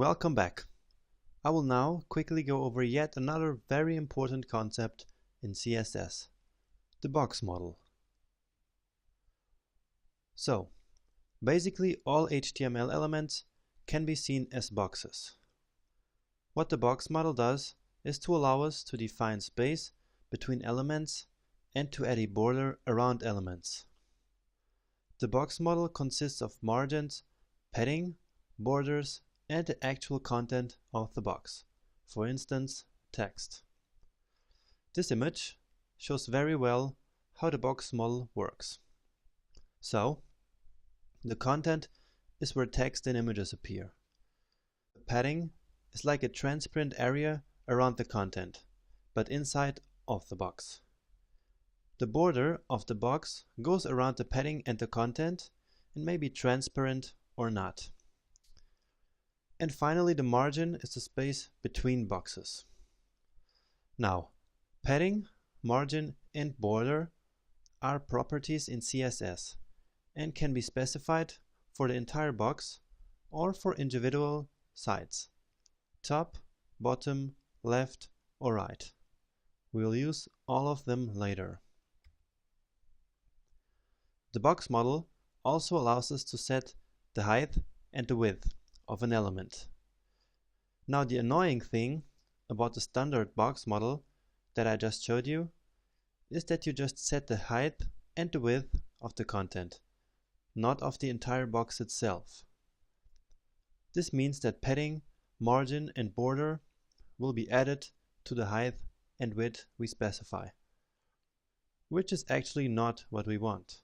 Welcome back. I will now quickly go over yet another very important concept in CSS, the box model. So, basically all HTML elements can be seen as boxes. What the box model does is to allow us to define space between elements and to add a border around elements. The box model consists of margins, padding, borders, and the actual content of the box, for instance, text. This image shows very well how the box model works. So, the content is where text and images appear. The padding is like a transparent area around the content, but inside of the box. The border of the box goes around the padding and the content and may be transparent or not. And finally, the margin is the space between boxes. Now, padding, margin, and border are properties in CSS and can be specified for the entire box or for individual sides, top, bottom, left, or right. We will use all of them later. The box model also allows us to set the height and the width of an element. Now, the annoying thing about the standard box model that I just showed you is that you just set the height and the width of the content, not of the entire box itself. This means that padding, margin, and border will be added to the height and width we specify, which is actually not what we want.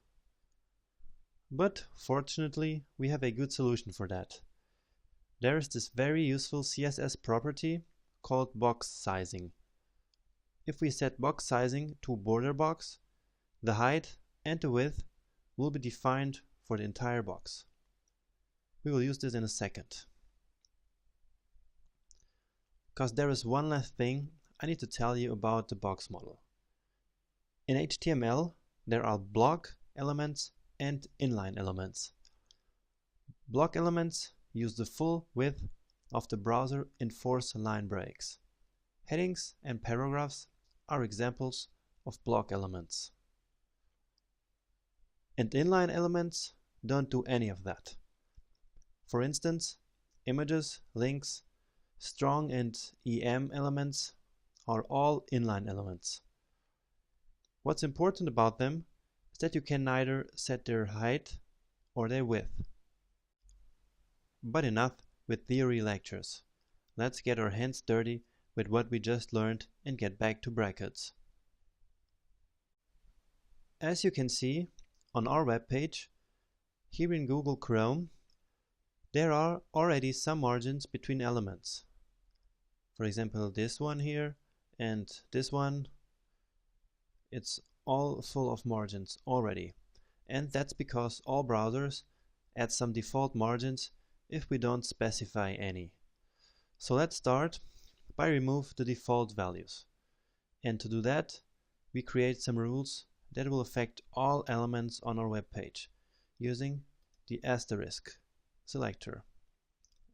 But fortunately, we have a good solution for that. There is this very useful CSS property called box sizing. If we set box sizing to border box, the height and the width will be defined for the entire box. We will use this in a second. Because there is one last thing I need to tell you about the box model. In HTML, there are block elements and inline elements. Block elements use the full width of the browser and force line breaks. Headings and paragraphs are examples of block elements. And inline elements don't do any of that. For instance, images, links, strong and EM elements are all inline elements. What's important about them is that you can neither set their height or their width. But enough with theory lectures. Let's get our hands dirty with what we just learned and get back to brackets. As you can see on our web page, here in Google Chrome, there are already some margins between elements. For example, this one here and this one, it's all full of margins already. And that's because all browsers add some default margins if we don't specify any. So let's start by remove the default values. And to do that, we create some rules that will affect all elements on our web page using the asterisk selector,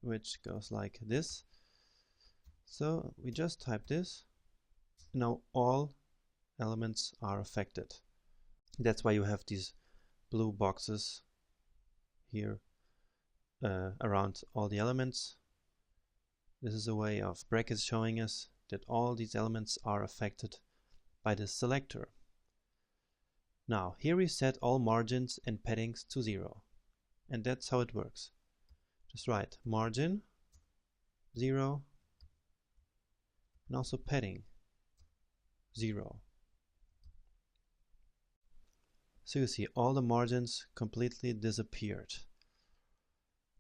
which goes like this. So we just type this. Now all elements are affected. That's why you have these blue boxes here around all the elements. This is a way of brackets showing us that all these elements are affected by this selector. Now here we set all margins and paddings to 0, and that's how it works. Just write margin 0 and also padding 0. So you see all the margins completely disappeared.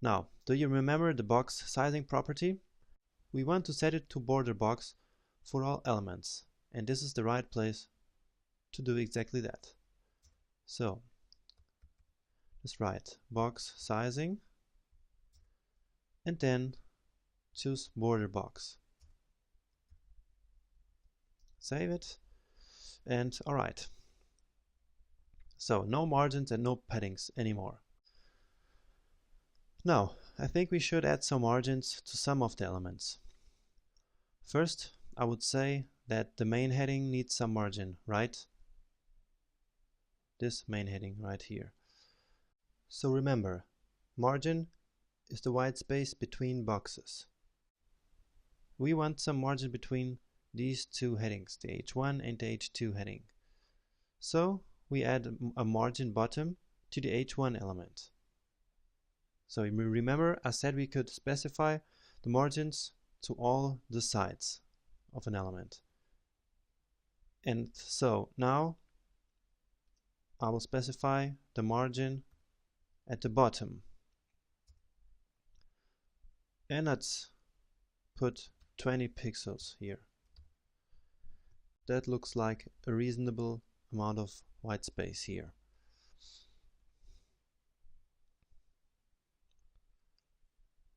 Now, do you remember the box sizing property? We want to set it to border box for all elements, and this is the right place to do exactly that. So, just write box sizing and then choose border box. Save it, and alright. So no margins and no paddings anymore. Now, I think we should add some margins to some of the elements. First, I would say that the main heading needs some margin, right? This main heading right here. So remember, margin is the white space between boxes. We want some margin between these two headings, the H1 and the H2 heading. So we add a margin bottom to the H1 element. So remember, I said we could specify the margins to all the sides of an element. And so now I will specify the margin at the bottom. And let's put 20 pixels here. That looks like a reasonable amount of white space here.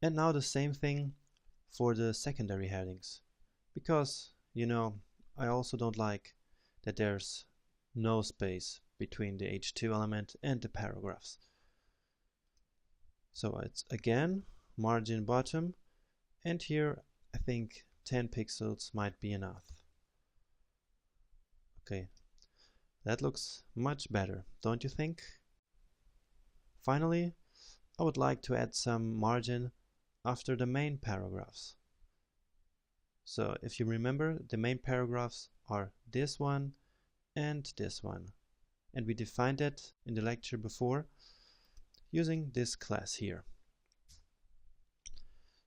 And now the same thing for the secondary headings, because I also don't like that there's no space between the H2 element and the paragraphs. So it's again margin bottom, and here I think 10 pixels might be enough. Okay, that looks much better, don't you think? Finally, I would like to add some margin after the main paragraphs. So if you remember, the main paragraphs are this one and this one. And we defined that in the lecture before using this class here.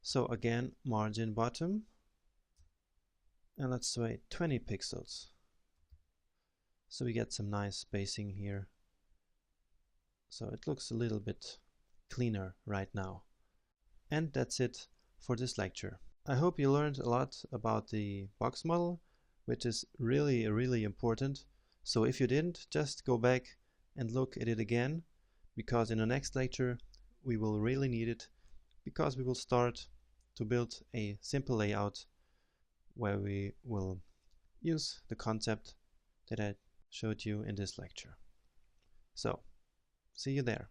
So again, margin bottom, and let's say 20 pixels. So we get some nice spacing here. So it looks a little bit cleaner right now. And that's it for this lecture. I hope you learned a lot about the box model, which is really important. So if you didn't, just go back and look at it again, because in the next lecture we will really need it, because we will start to build a simple layout where we will use the concept that I showed you in this lecture. So, see you there.